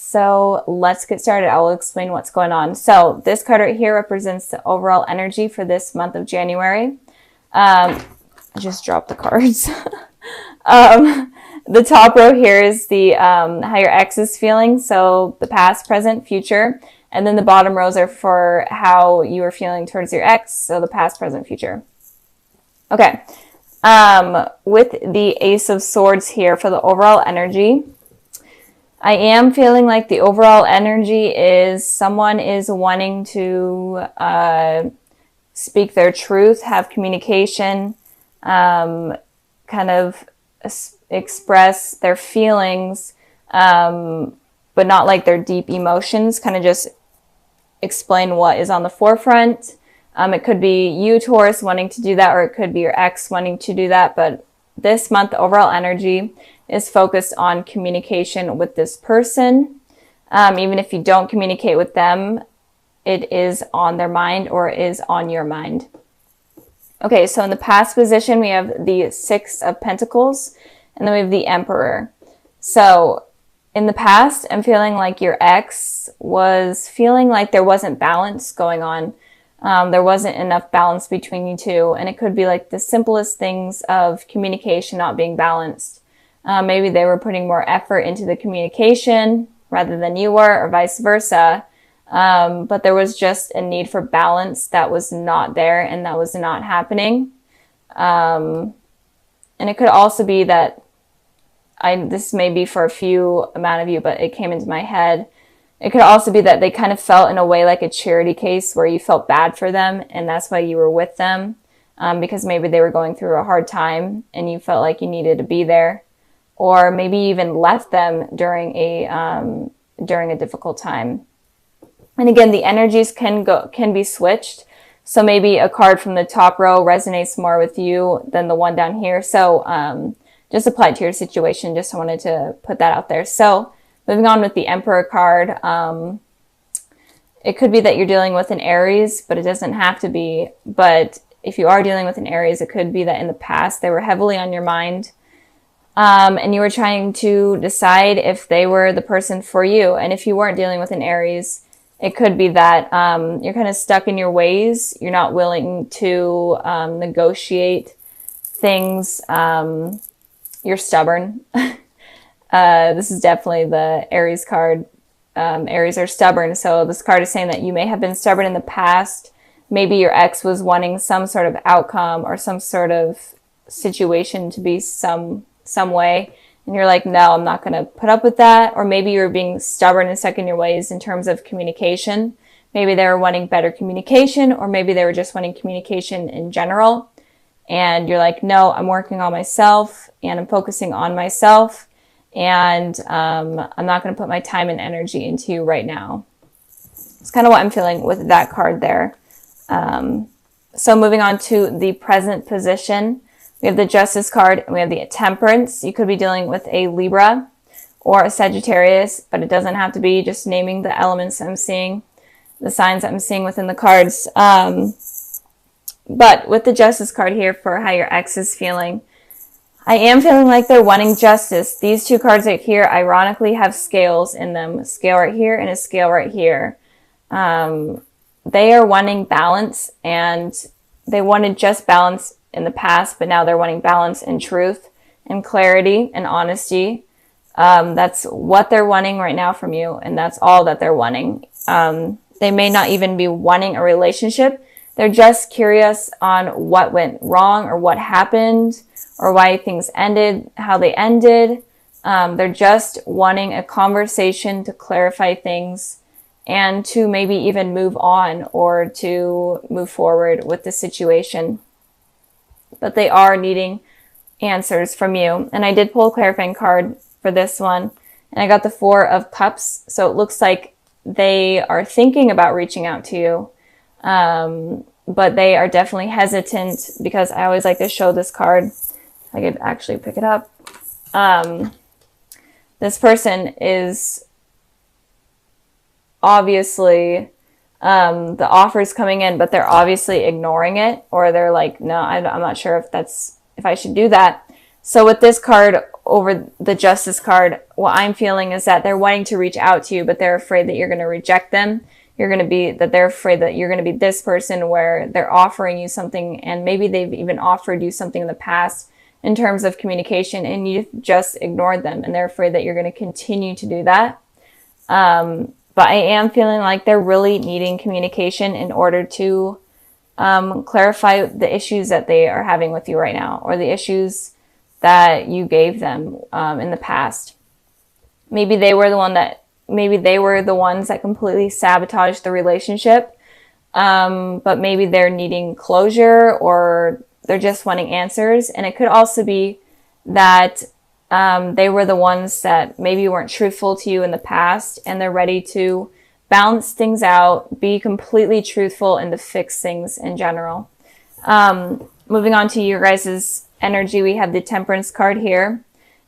So let's get started. I will explain what's going on. So this card right here represents the overall energy for this month of January. I just dropped the cards. The top row here is the how your ex is feeling, so the past, present, future. And then the bottom rows are for how you are feeling towards your ex, so the past, present, future. Okay. With the Ace of Swords here for the overall energy, I am feeling like the overall energy is someone is wanting to speak their truth, have communication, kind of express their feelings, but not like their deep emotions, kind of just explain what is on the forefront. It could be you, Taurus, wanting to do that, or it could be your ex wanting to do that. But this month, the overall energy is focused on communication with this person. Even if you don't communicate with them, it is on their mind or is on your mind. Okay, so in the past position, we have the Six of Pentacles, and then we have the Emperor. So in the past, I'm feeling like your ex was feeling like there wasn't balance going on. There wasn't enough balance between you two, and it could be like the simplest things of communication not being balanced. Maybe they were putting more effort into the communication rather than you were, or vice versa. But there was just a need for balance that was not there, and that was not happening. And it could also be that this may be for a few amount of you, but it came into my head. It could also be that they kind of felt in a way like a charity case where you felt bad for them, and that's why you were with them, because maybe they were going through a hard time and you felt like you needed to be there, or maybe even left them during a difficult time. And again, the energies can be switched. So maybe a card from the top row resonates more with you than the one down here. So just apply it to your situation. Just wanted to put that out there. So moving on with the Emperor card, it could be that you're dealing with an Aries, but it doesn't have to be. But if you are dealing with an Aries, it could be that in the past they were heavily on your mind, and you were trying to decide if they were the person for you. And if you weren't dealing with an Aries, it could be that you're kind of stuck in your ways. You're not willing to negotiate things. You're stubborn. This is definitely the Aries card. Aries are stubborn. So this card is saying that you may have been stubborn in the past. Maybe your ex was wanting some sort of outcome or some sort of situation to be some way. And you're like, no, I'm not going to put up with that. Or maybe you're being stubborn and stuck in your ways in terms of communication. Maybe they were wanting better communication, or maybe they were just wanting communication in general. And you're like, no, I'm working on myself and I'm focusing on myself. And I'm not going to put my time and energy into you right now. It's kind of what I'm feeling with that card there. So moving on to the present position. We have the Justice card and we have the Temperance. You could be dealing with a Libra or a Sagittarius, but it doesn't have to be. Just naming the elements I'm seeing, the signs I'm seeing within the cards. But with the Justice card here for how your ex is feeling, I am feeling like they're wanting justice. These two cards right here, ironically, have scales in them. A scale right here and a scale right here. They are wanting balance, and they wanted just balance in the past, but now they're wanting balance and truth and clarity and honesty. That's what they're wanting right now from you, and that's all that they're wanting. They may not even be wanting a relationship. They're just curious on what went wrong or what happened or why things ended, how they ended. They're just wanting a conversation to clarify things and to maybe even move on or to move forward with the situation. But they are needing answers from you. And I did pull a clarifying card for this one, and I got the Four of Cups. So it looks like they are thinking about reaching out to you. But they are definitely hesitant, because I always like to show this card. I could actually pick it up. This person is obviously, the offer's coming in, but they're obviously ignoring it, or they're like, no, I'm not sure if I should do that. So with this card, over the Justice card, what I'm feeling is that they're wanting to reach out to you, but they're afraid that you're going to reject them. They're afraid that you're going to be this person where they're offering you something, and maybe they've even offered you something in the past in terms of communication, and you just ignored them, and they're afraid that you're going to continue to do that. But I am feeling like they're really needing communication in order to clarify the issues that they are having with you right now, or the issues that you gave them in the past. Maybe they were the ones that completely sabotaged the relationship, but maybe they're needing closure, or they're just wanting answers. And it could also be that they were the ones that maybe weren't truthful to you in the past, and they're ready to balance things out, be completely truthful, and to fix things in general. Moving on to your guys' energy, we have the Temperance card here.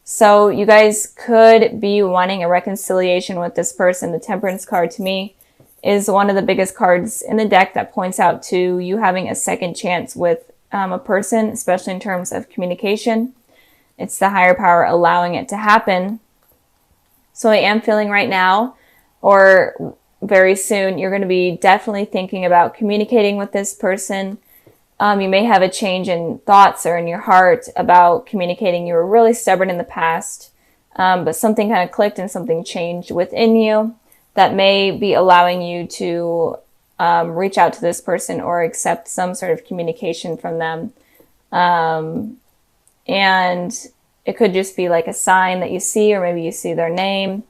So you guys could be wanting a reconciliation with this person. The Temperance card to me is one of the biggest cards in the deck that points out to you having a second chance with a person, especially in terms of communication. It's the higher power allowing it to happen. So I am feeling right now, or very soon, you're going to be definitely thinking about communicating with this person. You may have a change in thoughts or in your heart about communicating. You were really stubborn in the past, but something kind of clicked and something changed within you that may be allowing you to reach out to this person or accept some sort of communication from them. And it could just be like a sign that you see, or maybe you see their name,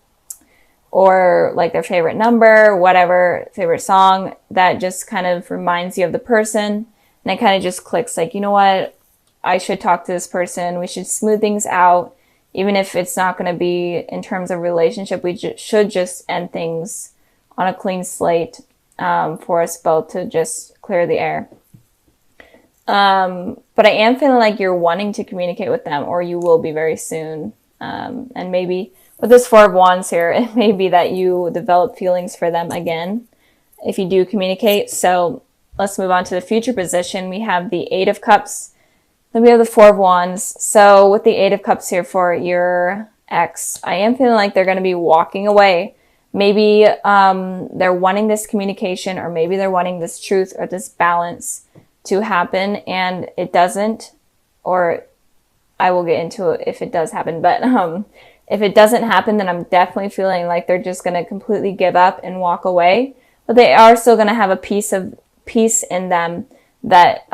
or like their favorite number, whatever, favorite song, that just kind of reminds you of the person. And it kind of just clicks like, you know what, I should talk to this person. We should smooth things out. Even if it's not going to be in terms of relationship, we should just end things on a clean slate for us both to just clear the air. But I am feeling like you're wanting to communicate with them, or you will be very soon. And maybe with this Four of Wands here, it may be that you develop feelings for them again if you do communicate. So let's move on to the future position. We have the Eight of Cups. Then we have the Four of Wands. So with the Eight of Cups here for your ex, I am feeling like they're going to be walking away. Maybe they're wanting this communication, or maybe they're wanting this truth or this balance to happen, and it doesn't. Or I will get into it if it does happen. But if it doesn't happen, then I'm definitely feeling like they're just going to completely give up and walk away. But they are still going to have a piece in them that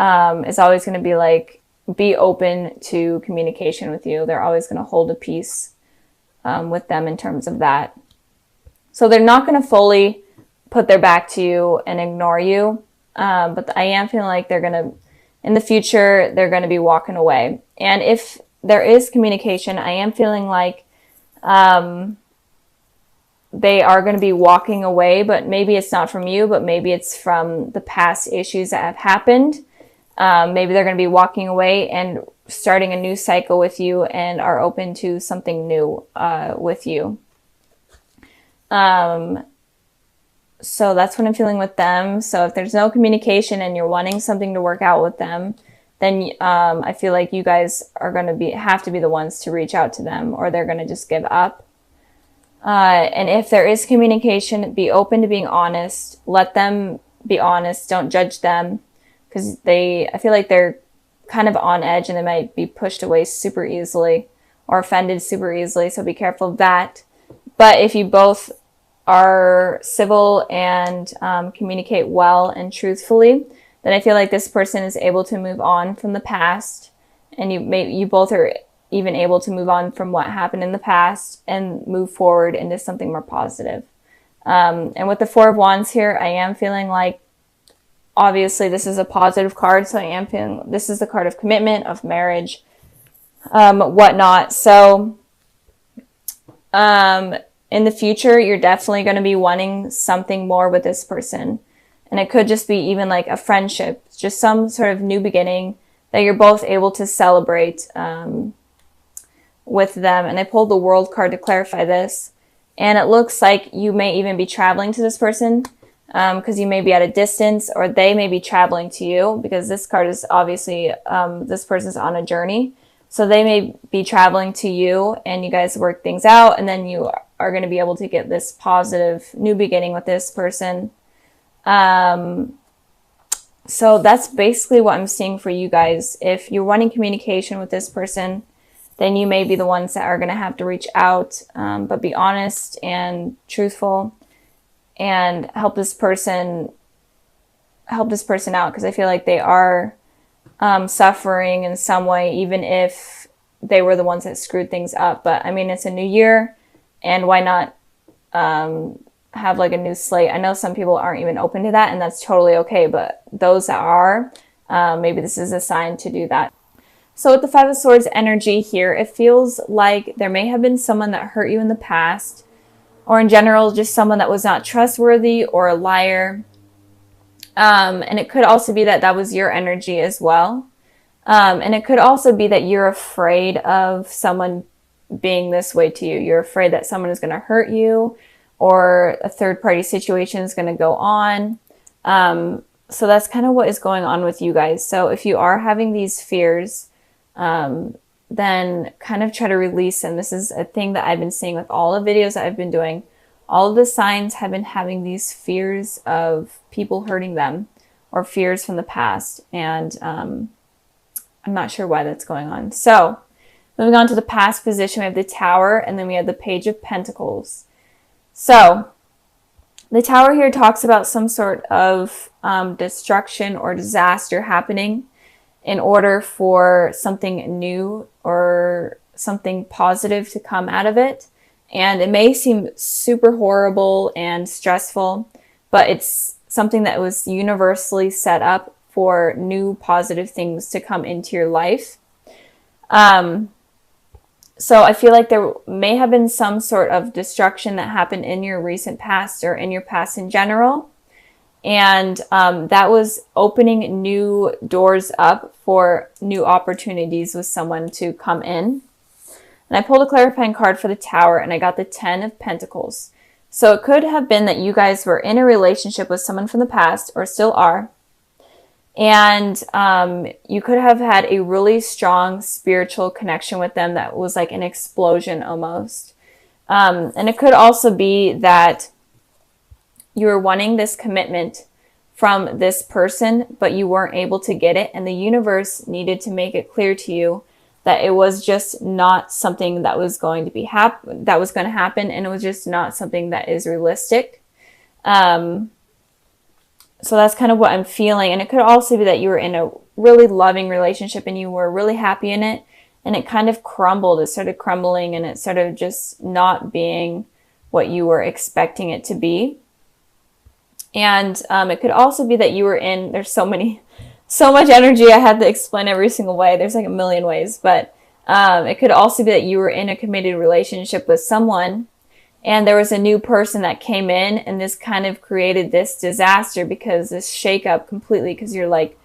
is always going to be like, be open to communication with you. They're always going to hold a piece with them in terms of that. So they're not going to fully put their back to you and ignore you. But I am feeling like they're going to, in the future, they're going to be walking away. And if there is communication, I am feeling like they are going to be walking away, but maybe it's not from you, but maybe it's from the past issues that have happened. Maybe they're going to be walking away and starting a new cycle with you, and are open to something new with you. So that's what I'm feeling with them. So if there's no communication and you're wanting something to work out with them, then I feel like you guys are going to have to be the ones to reach out to them, or they're going to just give up. And if there is communication, be open to being honest. Let them be honest. Don't judge them, because I feel like they're kind of on edge, and they might be pushed away super easily or offended super easily. So be careful of that. But if you both are civil and communicate well and truthfully, then I feel like this person is able to move on from the past, and you both are even able to move on from what happened in the past and move forward into something more positive. And with the Four of Wands here, I am feeling like, obviously this is a positive card, so I am feeling this is the card of commitment, of marriage, whatnot. So in the future, you're definitely going to be wanting something more with this person. And it could just be even like a friendship, just some sort of new beginning that you're both able to celebrate with them. And I pulled the World card to clarify this. And it looks like you may even be traveling to this person, because you may be at a distance, or they may be traveling to you, because this card is obviously this person's on a journey. So they may be traveling to you and you guys work things out, and then you are going to be able to get this positive new beginning with this person. So that's basically what I'm seeing for you guys. If you're wanting communication with this person, then you may be the ones that are going to have to reach out, but be honest and truthful and help this person out, because I feel like they are suffering in some way, even if they were the ones that screwed things up. But I mean, it's a new year, and why not have like a new slate? I know some people aren't even open to that, and that's totally okay, but those that are, maybe this is a sign to do that. So with the Five of Swords energy here, it feels like there may have been someone that hurt you in the past, or in general, just someone that was not trustworthy or a liar. And it could also be that that was your energy as well. And it could also be that you're afraid of someone being this way to you. You're afraid that someone is going to hurt you, or a third-party situation is going to go on. So that's kind of what is going on with you guys. So if you are having these fears, then kind of try to release them. This is a thing that I've been seeing with all the videos that I've been doing. All of the signs have been having these fears of people hurting them, or fears from the past. And I'm not sure why that's going on. So moving on to the past position, we have the Tower, and then we have the Page of Pentacles. So the Tower here talks about some sort of destruction or disaster happening in order for something new or something positive to come out of it. And it may seem super horrible and stressful, but it's something that was universally set up for new positive things to come into your life. So I feel like there may have been some sort of destruction that happened in your recent past, or in your past in general. And that was opening new doors up for new opportunities with someone to come in. And I pulled a clarifying card for the Tower, and I got the 10 of Pentacles. So it could have been that you guys were in a relationship with someone from the past, or still are. And you could have had a really strong spiritual connection with them that was like an explosion almost. And it could also be that you were wanting this commitment from this person, but you weren't able to get it. And the universe needed to make it clear to you that it was just not something that was going to be that was going to happen. And it was just not something that is realistic. So that's kind of what I'm feeling. And it could also be that you were in a really loving relationship and you were really happy in it, and it kind of crumbled. It started crumbling, and it started just not being what you were expecting it to be. And it could also be that you were in, there's so much energy, I had to explain every single way. There's like a million ways, but it could also be that you were in a committed relationship with someone, and there was a new person that came in, and this kind of created this disaster, because this shakeup completely, because you're like,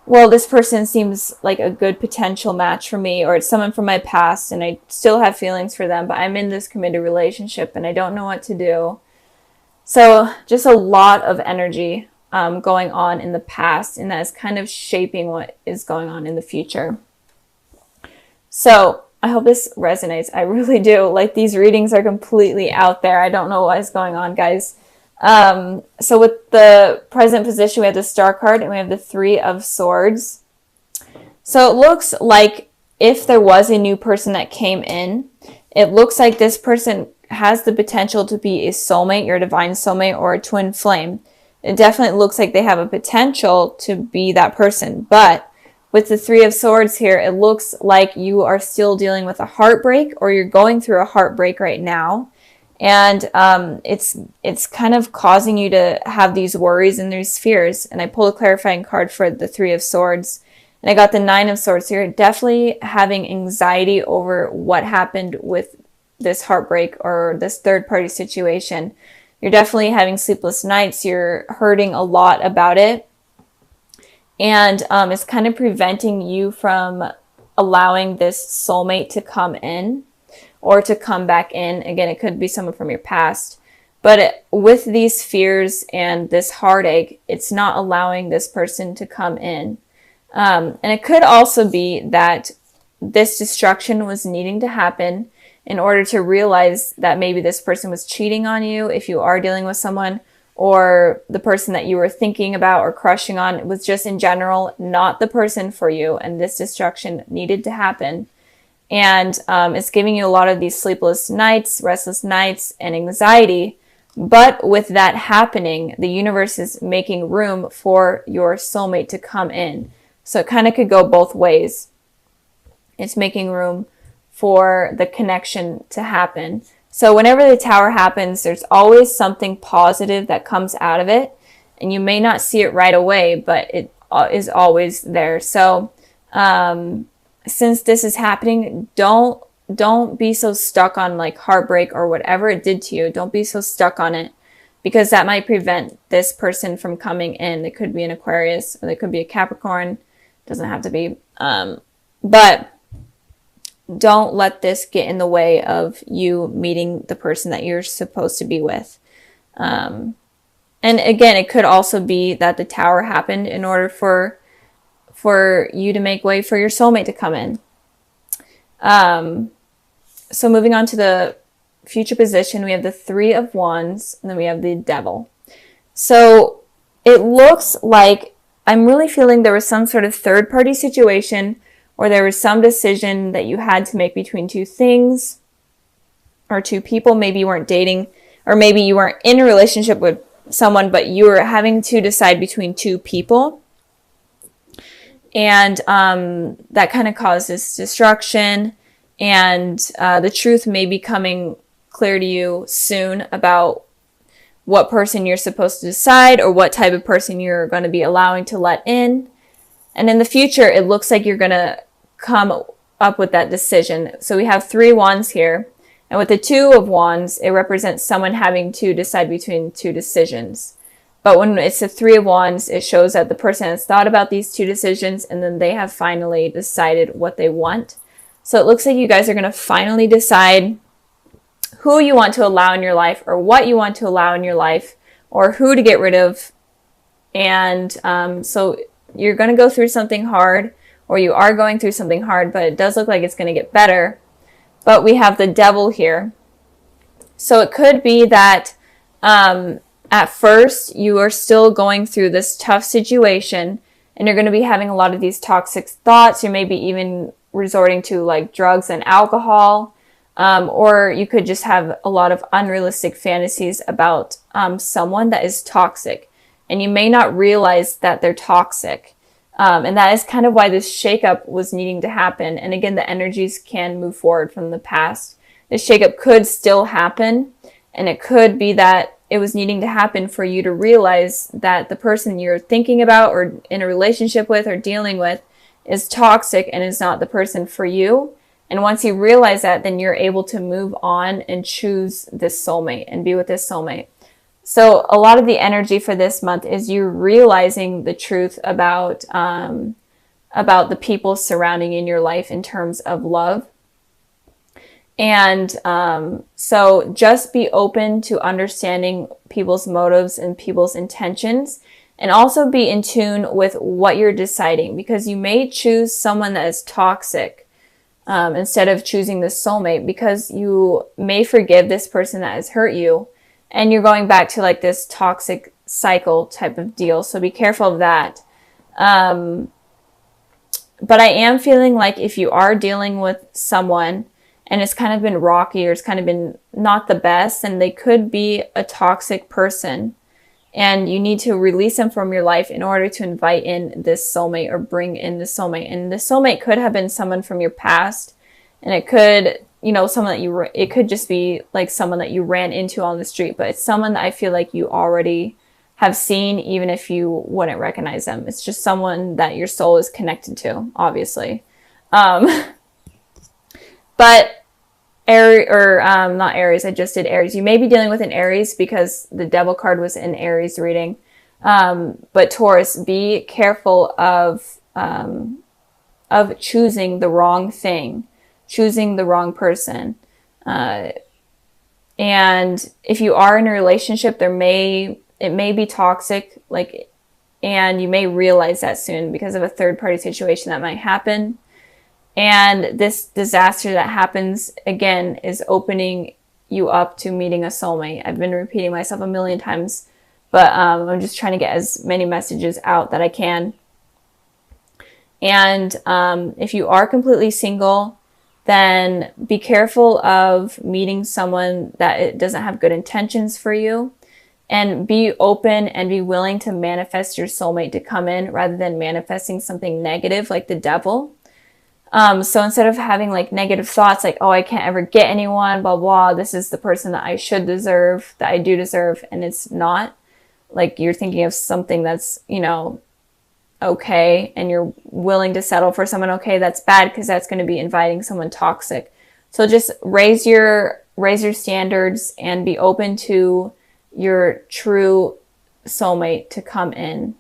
well, this person seems like a good potential match for me, or it's someone from my past and I still have feelings for them, but I'm in this committed relationship and I don't know what to do. So just a lot of energy going on in the past, and that is kind of shaping what is going on in the future. So I hope this resonates. I really do. Like, these readings are completely out there. I don't know what is going on, guys. So with the present position, we have the Star card and we have the Three of Swords. So it looks like if there was a new person that came in, it looks like this person has the potential to be a soulmate, your divine soulmate, or a twin flame. It definitely looks like they have a potential to be that person. But with the Three of Swords here, it looks like you are still dealing with a heartbreak, or you're going through a heartbreak right now. And it's kind of causing you to have these worries and these fears. And I pulled a clarifying card for the Three of Swords. And I got the Nine of Swords here. Definitely having anxiety over what happened with this heartbreak or this third-party situation. You're definitely having sleepless nights. You're hurting a lot about it. And it's kind of preventing you from allowing this soulmate to come in or to come back in. Again, it could be someone from your past. But with these fears and this heartache, it's not allowing this person to come in. And it could also be that this destruction was needing to happen in order to realize that maybe this person was cheating on you if you are dealing with someone, or the person that you were thinking about or crushing on was just in general not the person for you, and this destruction needed to happen. And it's giving you a lot of these sleepless nights, restless nights, and anxiety. But with that happening, the universe is making room for your soulmate to come in. So it kind of could go both ways. It's making room for the connection to happen. So whenever the Tower happens, there's always something positive that comes out of it. And you may not see it right away, but it is always there. So since this is happening, don't be so stuck on like heartbreak or whatever it did to you. Don't be so stuck on it, because that might prevent this person from coming in. It could be an Aquarius, or it could be a Capricorn. It doesn't have to be. But don't let this get in the way of you meeting the person that you're supposed to be with. And again, it could also be that the Tower happened in order for you to make way for your soulmate to come in. So moving on to the future position, we have the Three of Wands, and then we have the Devil. So it looks like I'm really feeling there was some sort of third-party situation, or there was some decision that you had to make between two things or two people. Maybe you weren't dating, or maybe you weren't in a relationship with someone, but you were having to decide between two people. And that kind of causes destruction. And the truth may be coming clear to you soon about what person you're supposed to decide, or what type of person you're going to be allowing to let in. And in the future, it looks like you're going to come up with that decision. So we have Three Wands here. And with the Two of Wands, it represents someone having to decide between two decisions. But when it's the Three of Wands, it shows that the person has thought about these two decisions, and then they have finally decided what they want. So it looks like you guys are going to finally decide who you want to allow in your life, or what you want to allow in your life, or who to get rid of. And so you're going to go through something hard, or you are going through something hard, but it does look like it's going to get better. But we have the Devil here. So it could be that at first you are still going through this tough situation, and you're going to be having a lot of these toxic thoughts. You may be even resorting to like drugs and alcohol, or you could just have a lot of unrealistic fantasies about someone that is toxic, and you may not realize that they're toxic. And that is kind of why this shakeup was needing to happen. And again, the energies can move forward from the past. This shakeup could still happen, and it could be that it was needing to happen for you to realize that the person you're thinking about, or in a relationship with, or dealing with, is toxic and is not the person for you. And once you realize that, then you're able to move on and choose this soulmate and be with this soulmate. So a lot of the energy for this month is you realizing the truth about the people surrounding in your life in terms of love. And so just be open to understanding people's motives and people's intentions, and also be in tune with what you're deciding, because you may choose someone that is toxic instead of choosing the soulmate, because you may forgive this person that has hurt you, and you're going back to like this toxic cycle type of deal. So be careful of that. But I am feeling like if you are dealing with someone and it's kind of been rocky, or it's kind of been not the best, and they could be a toxic person, and you need to release them from your life in order to invite in this soulmate, or bring in the soulmate. And the soulmate could have been someone from your past, and it could, someone that it could just be like someone that you ran into on the street, but it's someone that I feel like you already have seen, even if you wouldn't recognize them. It's just someone that your soul is connected to, obviously. But not Aries, I just did Aries. You may be dealing with an Aries because the Devil card was in Aries reading. But Taurus, be careful of choosing the wrong thing, choosing the wrong person. And if you are in a relationship, it may be toxic, and you may realize that soon because of a third party situation that might happen. And this disaster that happens again is opening you up to meeting a soulmate. I've been repeating myself a million times, but I'm just trying to get as many messages out that I can. And if you are completely single, then be careful of meeting someone that it doesn't have good intentions for you. And be open and be willing to manifest your soulmate to come in rather than manifesting something negative like the devil. So instead of having like negative thoughts like, oh, I can't ever get anyone, blah, blah, this is the person that I should deserve, that I do deserve, and it's not. Like you're thinking of something that's, you know, okay, and you're willing to settle for someone okay, that's bad because that's going to be inviting someone toxic. So just raise your standards and be open to your true soulmate to come in.